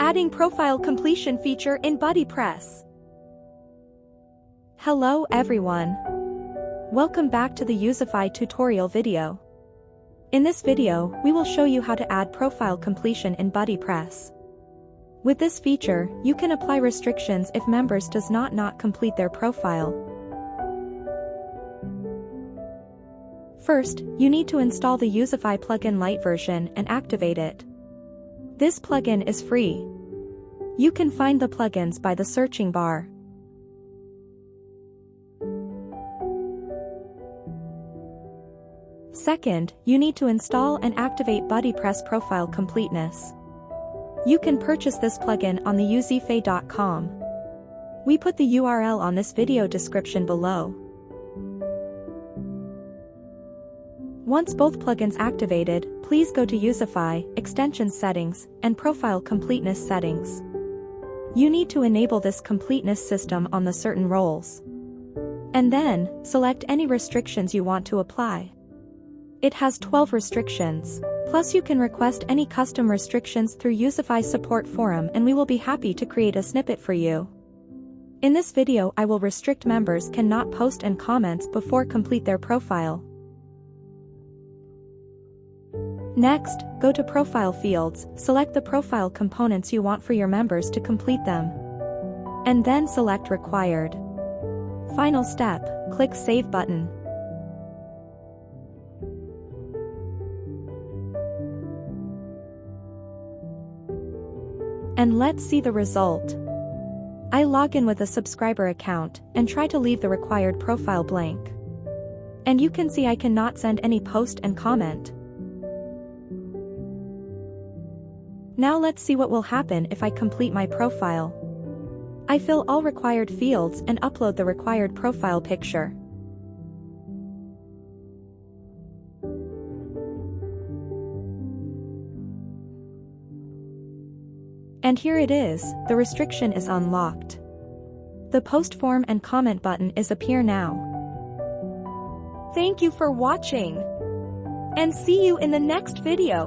Adding profile completion feature in BuddyPress. Hello everyone. Welcome back to the Youzify tutorial video. In this video, we will show you how to add profile completion in BuddyPress. With this feature, you can apply restrictions if members does not complete their profile. First, you need to install the Youzify plugin Lite version and activate it. This plugin is free. You can find the plugins by the searching bar. Second, you need to install and activate BuddyPress Profile Completeness. You can purchase this plugin on the Youzify.com. We put the URL on this video description below. Once both plugins activated, please go to Youzify, Extensions Settings, and Profile Completeness Settings. You need to enable this completeness system on the certain roles. And then, select any restrictions you want to apply. It has 12 restrictions. Plus you can request any custom restrictions through Youzify support forum and we will be happy to create a snippet for you. In this video I will restrict members cannot post and comments before complete their profile. Next, go to Profile Fields, select the profile components you want for your members to complete them. And then select Required. Final step, click Save button. And let's see the result. I log in with a subscriber account and try to leave the required profile blank. And you can see I cannot send any post and comment. Now let's see what will happen if I complete my profile. I fill all required fields and upload the required profile picture. And here it is, the restriction is unlocked. The post form and comment button is appear now. Thank you for watching. And see you in the next video.